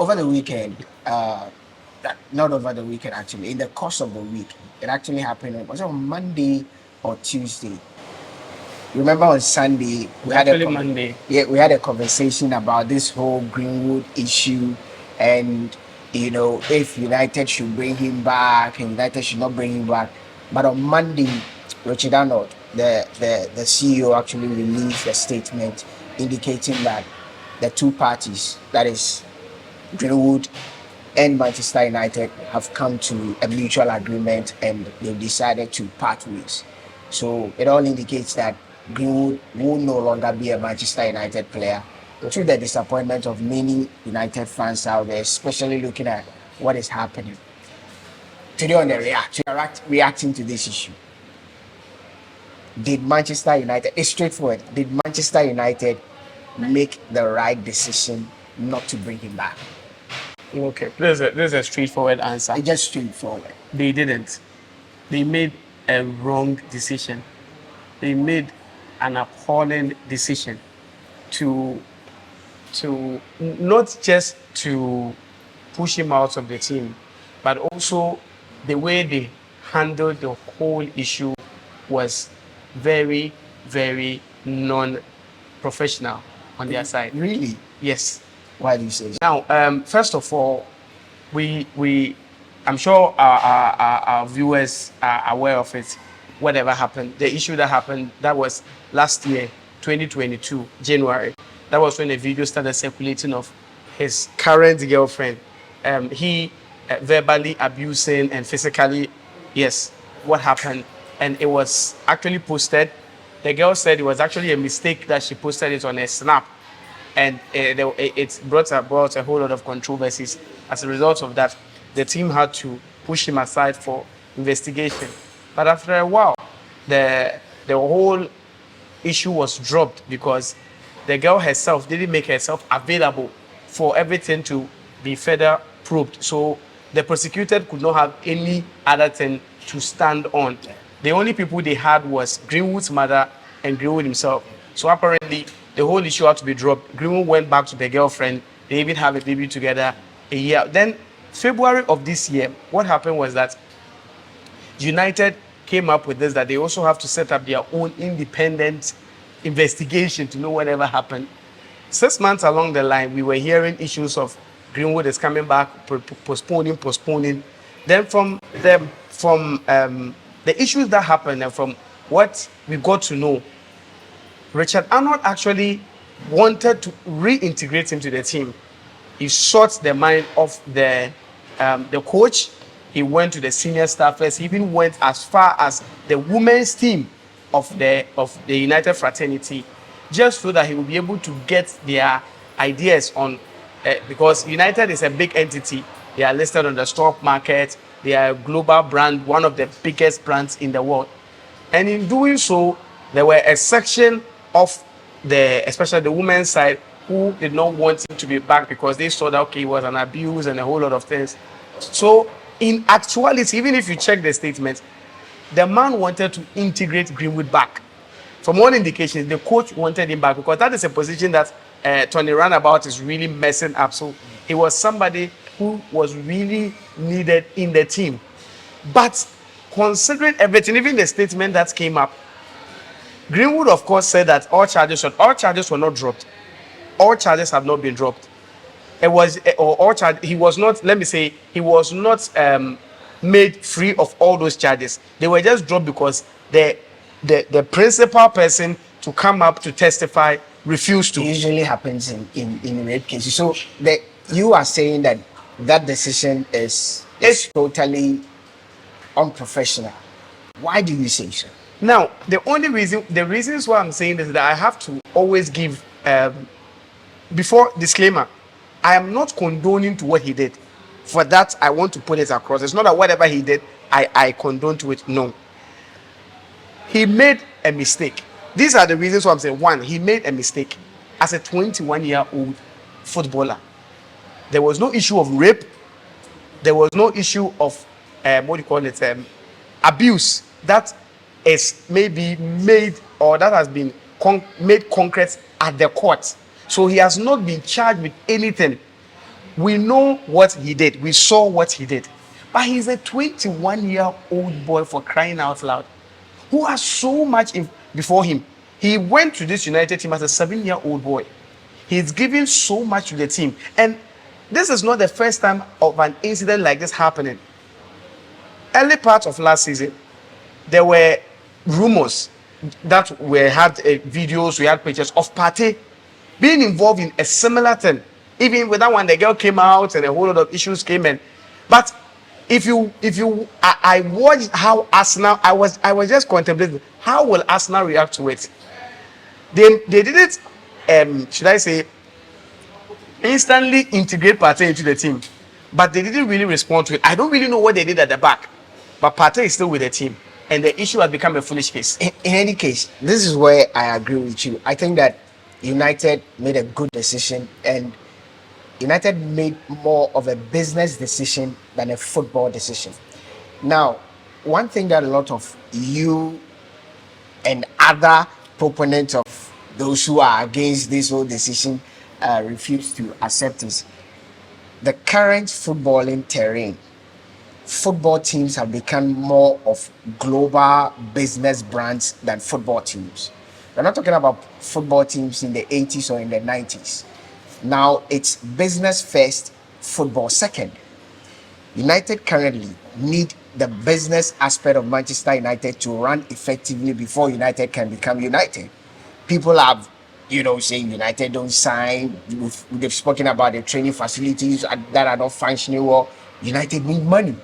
over the weekend, not over the weekend actually, in the course of the week, it actually happened. Was it on Monday or Tuesday? Remember on Sunday Actually, Monday. yeah, we had a conversation about this whole Greenwood issue, and if United should bring him back and United should not bring him back. But on Monday, Richard Arnold, the CEO, actually released a statement indicating that the two parties, that is Greenwood and Manchester United, have come to a mutual agreement and they've decided to part ways. So it all indicates that Greenwood will no longer be a Manchester United player, to the disappointment of many United fans out there, especially looking at what is happening. Today on the reacting to this issue, did Manchester United, it's straightforward, did Manchester United make the right decision not to bring him back? Okay, this is a straightforward answer. It's just straightforward. They didn't. They made a wrong decision. They made an appalling decision to not just to push him out of the team, but also the way they handled the whole issue was very, very non-professional on their side. Really? Yes. Why do you say so? Now, first of all, I'm sure our viewers are aware of it. Whatever happened, the issue that happened, that was last year, 2022, January. That was when a video started circulating of his current girlfriend. He verbally abusing and physically, yes, what happened. And it was actually posted. The girl said it was actually a mistake that she posted it on a snap. And it brought about a whole lot of controversies. As a result of that, the team had to push him aside for investigation. But after a while, the whole issue was dropped because the girl herself didn't make herself available for everything to be further probed. So the prosecutor could not have any other thing to stand on. The only people they had was Greenwood's mother and Greenwood himself. So apparently, the whole issue had to be dropped. Greenwood went back to the girlfriend. They even have a baby together a year. Then, February of this year, what happened was that United came up with this, that they also have to set up their own independent investigation to know whatever happened. 6 months along the line, we were hearing issues of Greenwood is coming back, postponing. Then from the issues that happened and from what we got to know, Richard Arnold actually wanted to reintegrate him to the team. He sought the mind of the coach. He went to the senior staffers. He even went as far as the women's team of the United fraternity, just so that he would be able to get their ideas on. Because United is a big entity. They are listed on the stock market. They are a global brand, one of the biggest brands in the world. And in doing so, there were a section of especially the women's side, who did not want him to be back because they saw that, okay, it was an abuse and a whole lot of things. So in actuality, even if you check the statement, the man wanted to integrate Greenwood back. From all indications, the coach wanted him back because that is a position that Tony Runabout is really messing up. So he was somebody who was really needed in the team. But considering everything, even the statement that came up, Greenwood, of course, said that all charges were not dropped. All charges have not been dropped. He was not, let me say, he was not made free of all those charges. They were just dropped because the principal person to come up to testify refused to. It usually happens in rape cases. So you are saying that decision is totally unprofessional. Why do you say so? Now, the reasons why I'm saying this is that I have to always give, before disclaimer, I am not condoning to what he did. For that, I want to put it across. It's not that whatever he did, I condone to it. No. He made a mistake. These are the reasons why I'm saying. One, he made a mistake as a 21-year-old footballer. There was no issue of rape. There was no issue of, abuse. That is maybe made, or that has been made concrete at the court. So he has not been charged with anything. We know what he did. We saw what he did. But he's a 21-year-old boy, for crying out loud, who has so much before him. He went to this United team as a 7-year-old boy. He's given so much to the team. And this is not the first time of an incident like this happening. Early part of last season, there were rumors that we had videos, we had pictures of Partey being involved in a similar thing. Even with that one, the girl came out and a whole lot of issues came in. But I watched how Arsenal, I was just contemplating how will Arsenal react to it. They didn't should I say instantly integrate Partey into the team, but they didn't really respond to it. I don't really know what they did at the back, but Partey is still with the team, and the issue has become a foolish case. In any case, this is where I agree with you. I think that United made a good decision, and United made more of a business decision than a football decision. Now, one thing that a lot of you and other proponents of those who are against this whole decision refuse to accept is the current footballing terrain. Football teams have become more of global business brands than football teams. We're not talking about football teams in the 80s or in the 90s. Now it's business first, football second. United currently need the business aspect of Manchester United to run effectively before United can become United. People have, saying United don't sign. They've spoken about the training facilities that are not functioning well. United need money.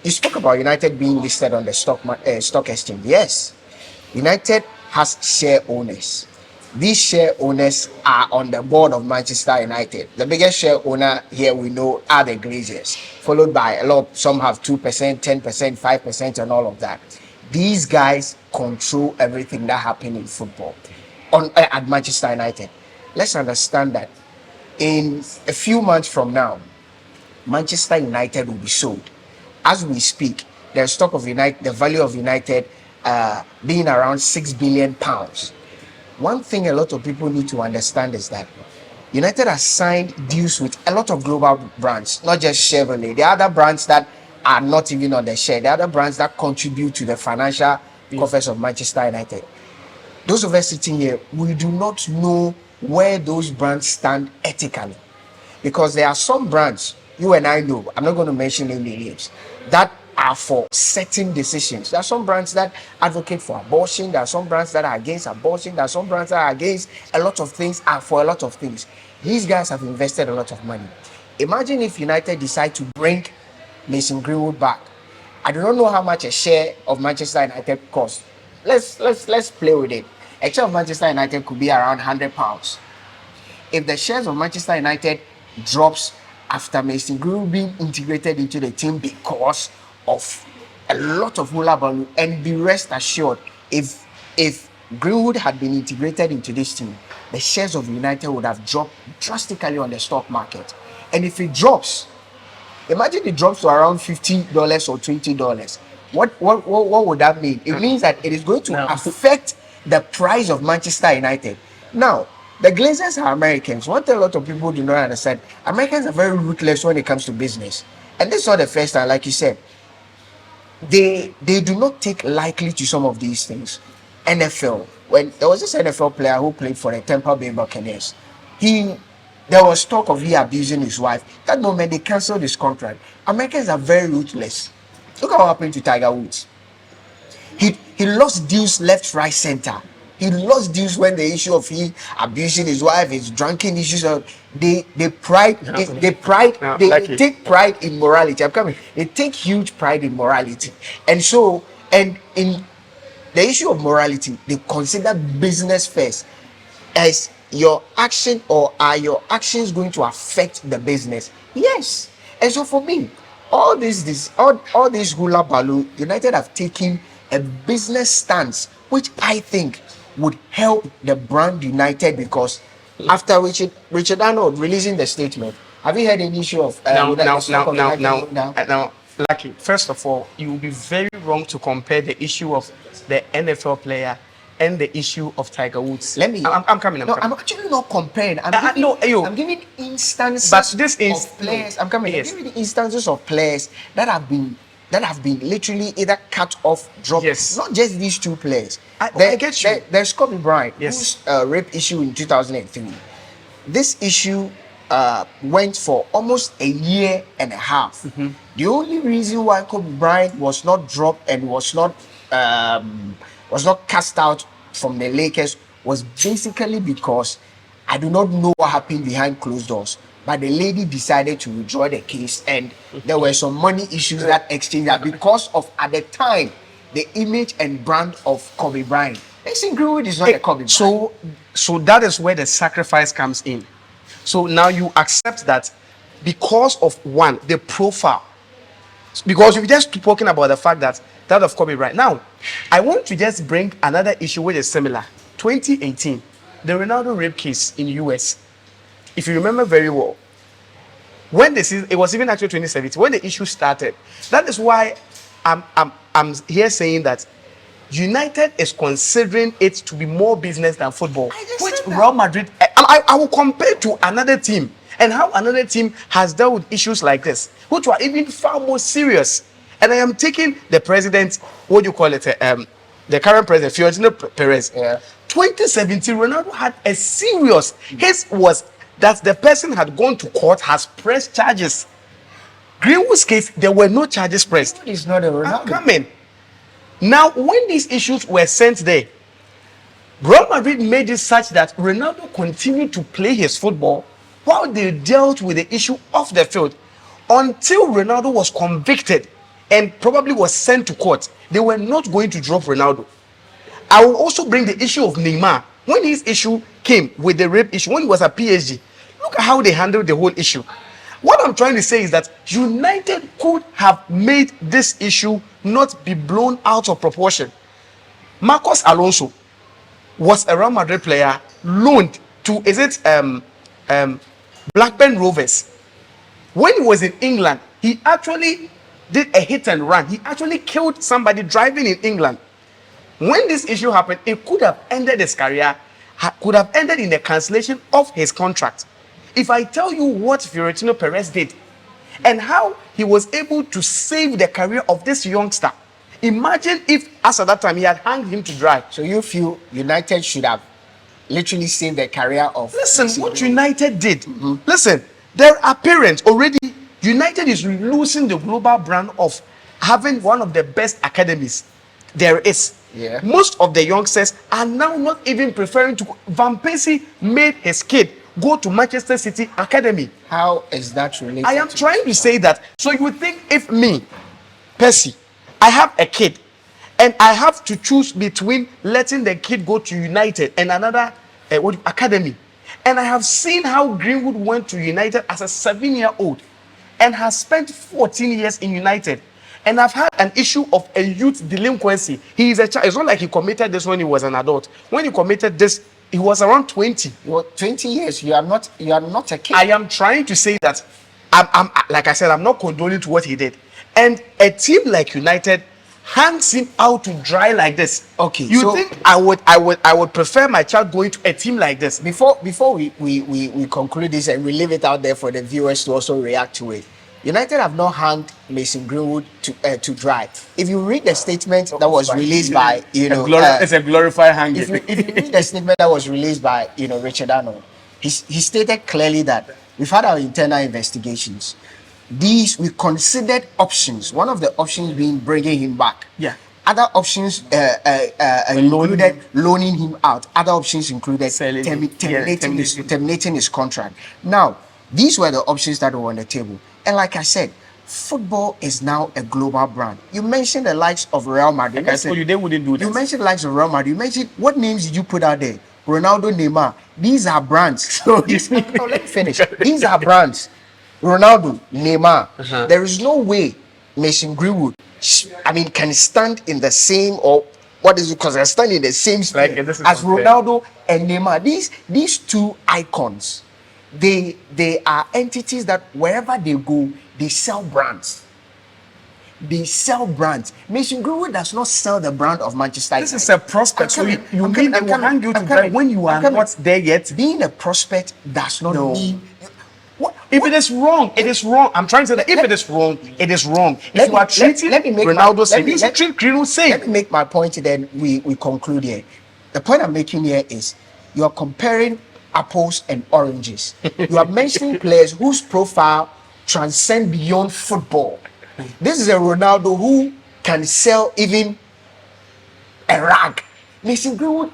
You spoke about United being listed on the stock exchange. Yes, United has share owners. These share owners are on the board of Manchester United. The biggest share owner here we know are the Glazers, followed by a lot. Some have 2%, 10%, 5%, and all of that. These guys control everything that happens in football at Manchester United. Let's understand that in a few months from now, Manchester United will be sold. As we speak, the stock of United, the value of United, being around £6 billion. One thing a lot of people need to understand is that United has signed deals with a lot of global brands, not just Chevrolet. The other brands that are not even on the share, the other brands that contribute to the financial coffers of Manchester United. Those of us sitting here, we do not know where those brands stand ethically, because there are some brands you and I know, I'm not going to mention any names, that are for certain decisions. There are some brands that advocate for abortion. There are some brands that are against abortion. There are some brands that are against a lot of things, are for a lot of things. These guys have invested a lot of money. Imagine if United decide to bring Mason Greenwood back. I do not know how much a share of Manchester United costs. Let's play with it. A share of Manchester United could be around £100. If the shares of Manchester United drops after Mason Greenwood being integrated into the team because of a lot of hullabaloo, and be rest assured, if Greenwood had been integrated into this team, the shares of United would have dropped drastically on the stock market. And if it drops, imagine it drops to around $50 or $20. What would that mean? It means that it is going to affect the price of Manchester United. Now, the Glazers are Americans. One thing a lot of people do not understand, Americans are very ruthless when it comes to business. And this is not the first time, like you said. They do not take lightly to some of these things. NFL, when there was this NFL player who played for the Tampa Bay Buccaneers, there was talk of he abusing his wife. That moment they canceled his contract. Americans are very ruthless. Look at what happened to Tiger Woods. He lost deals left, right, center. He lost deals when the issue of he abusing his wife, his drunken issues. They take pride in morality. I'm coming. They take huge pride in morality, and in the issue of morality, they consider business first. As your action, or are your actions going to affect the business? Yes. And so for me, all this hula baloo, United have taken a business stance, which I think would help the brand United, because after Richard Arnold releasing the statement, have you heard any issue of now, Lucky, first of all, you will be very wrong to compare the issue of the NFL player and the issue of Tiger Woods. Let me. I'm coming. No, I'm actually not comparing. No, you. I'm giving instances But this is of players. I'm coming. Yes. I'm giving instances of players that have been literally either cut off, dropped. Yes. Not just these two players. I get you. There's Kobe Bryant, Yes. whose rape issue in 2003. This issue went for almost a year and a half. The only reason why Kobe Bryant was not dropped and was not cast out from the Lakers was basically because I do not know what happened behind closed doors. But the lady decided to withdraw the case, and there were some money issues that exchanged that because of, at the time, the image and brand of Kobe Bryant. Mason Greenwood is not a Kobe Bryant. So that is where the sacrifice comes in. So now you accept that because of one, the profile. Because you've just spoken about the fact that of Kobe Bryant. Now, I want to just bring another issue which is similar. 2018, the Ronaldo rape case in US. If you remember very well, when it was even actually 2017 when the issue started. That is why I'm here saying that United is considering it to be more business than football, which Real Madrid. I will compare to another team and how another team has dealt with issues like this, which were even far more serious. And I am taking the president, what do you call it, the current president, Florentino Perez. Yeah. 2017, Ronaldo had a serious. His was that the person had gone to court, has pressed charges. Greenwood's case, there were no charges pressed. He's not a Ronaldo. Coming. Now, when these issues were sent there, Real Madrid made it such that Ronaldo continued to play his football while they dealt with the issue off the field until Ronaldo was convicted and probably was sent to court. They were not going to drop Ronaldo. I will also bring the issue of Neymar. When his issue came with the rape issue, when he was at PSG, look at how they handled the whole issue. What I'm trying to say is that United could have made this issue not be blown out of proportion. Marcos Alonso was a Real Madrid player loaned to Blackburn Rovers. When he was in England, he actually did a hit and run. He actually killed somebody driving in England. When this issue happened, it could have ended his career, could have ended in the cancellation of his contract. If I tell you what Florentino Perez did and how he was able to save the career of this youngster, imagine if, as at that time, he had hanged him to dry. So you feel United should have literally saved the career of... Listen, what United did. Listen, there are parents already. United is losing the global brand of having one of the best academies there is. Yeah. Most of the youngsters are now not even preferring to... Van Persie made his kid go to Manchester City Academy. How is that related? I am trying to say that. So you would think if me, Percy, I have a kid and I have to choose between letting the kid go to United and another academy, and I have seen how Greenwood went to United as a 7-year-old and has spent 14 years in United, and I've had an issue of a youth delinquency. He is a child. It's not like he committed this when he was an adult. When he committed this, he was around 20. You're 20 years. You are not a kid. I am trying to say that I'm like I said, I'm not condoning to what he did. And a team like United hangs him out to dry like this. Okay, You so- think I would prefer my child going to a team like this? Before we conclude this and we leave it out there for the viewers to also react to it, United have not hanged Mason Greenwood to dry. If you read the statement that was released by it's a glorified hanging. if you read the statement that was released by Richard Arnold, he stated clearly that we've had our internal investigations. These we considered options. One of the options being bringing him back. Yeah. Other options included loaning him out. Other options included Selling him. terminating his contract. Now, these were the options that were on the table. And like I said, football is now a global brand. You mentioned the likes of Real Madrid. Like I told you, they wouldn't do that. You mentioned the likes of Real Madrid. You mentioned, what names did you put out there? Ronaldo, Neymar. These are brands. So let me finish. These are brands. Ronaldo, Neymar. There is no way Mason Greenwood, can stand in the same, or what is it? Because they stand in the same Like, sphere this is as unfair. Ronaldo and Neymar. These two icons, they are entities that wherever they go, they sell brands. they sell brands. Mason Greenwood does not sell the brand of Manchester United. This is a prospect. So you mean they will hang you to dry when you are not there yet? Being a prospect does not mean. If it is wrong, it is wrong. I'm trying to say that if it is wrong, it is wrong. If you are treating Ronaldo same, you should treat Greenwood same. Let me make my point, then we conclude here. The point I'm making here is you are comparing apples and oranges. You are mentioning players whose profile transcend beyond football. This is a Ronaldo who can sell even a rag. Mason Greenwood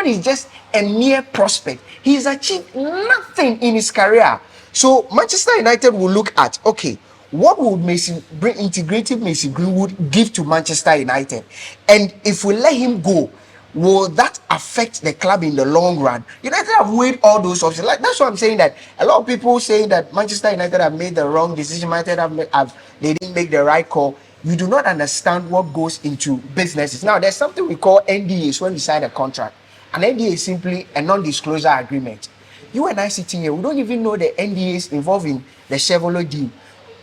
is just a mere prospect. He's achieved nothing in his career. So Manchester United will look at, okay, what would integrating Mason Greenwood give to Manchester United? And if we let him go, will that affect the club in the long run? United have weighed all those options. Like, that's what I'm saying, that a lot of people saying that Manchester United have made the wrong decision, they didn't make the right call. You do not understand what goes into businesses. Now, there's something we call NDAs when we sign a contract. An NDA is simply a non-disclosure agreement. You and I sitting here, we don't even know the NDAs involving the Chevrolet deal.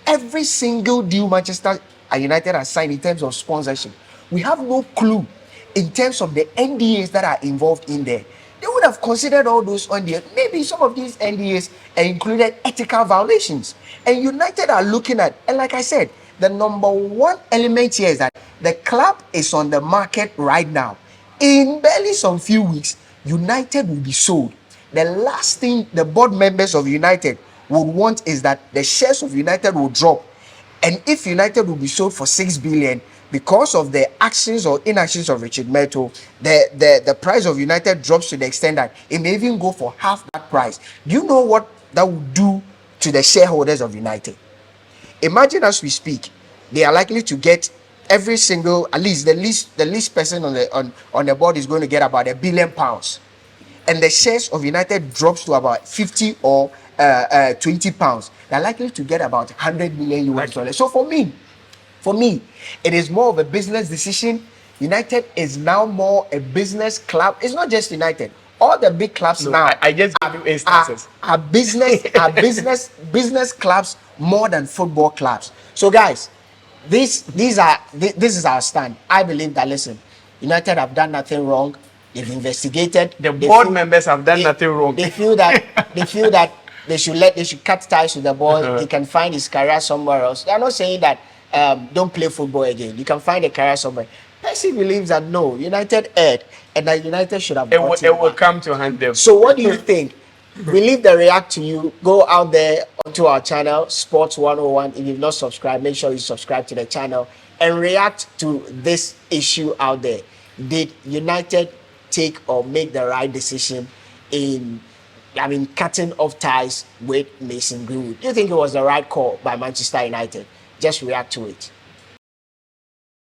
Every single deal Manchester United has signed in terms of sponsorship, we have no clue in terms of the NDAs that are involved in there. They would have considered all those NDAs. Maybe some of these NDAs included ethical violations. And United are looking at, and like I said, the number one element here is that the club is on the market right now. In barely some few weeks, United will be sold. The last thing the board members of United would want is that the shares of United will drop. And if United will be sold for 6 billion, because of the actions or inactions of Richard Meto, the price of United drops to the extent that it may even go for half that price. Do you know what that would do to the shareholders of United? Imagine, as we speak, they are likely to get every single, at least the least person on the board is going to get about £1 billion, and the shares of United drops to about 50 or 20 pounds. They're likely to get about 100 million US dollars. So for me, it is more of a business decision. United is now more a business club. It's not just United. All the big clubs now I just give you instances. Are business clubs more than football clubs. So guys, this is our stand. I believe that, listen, United have done nothing wrong. They've investigated. The board members have done nothing wrong. They feel that they should cut ties with the boy. He can find his career somewhere else. They are not saying that don't play football again. You can find a career somewhere. Percy believes that no, United erred, and that United should have. It will come to hand them. So what do you think? We leave the react to you. Go out there onto our channel, Sports 101. If you've not subscribed, make sure you subscribe to the channel and react to this issue out there. Did United take or make the right decision in, cutting off ties with Mason Greenwood? Do you think it was the right call by Manchester United? Just react to it.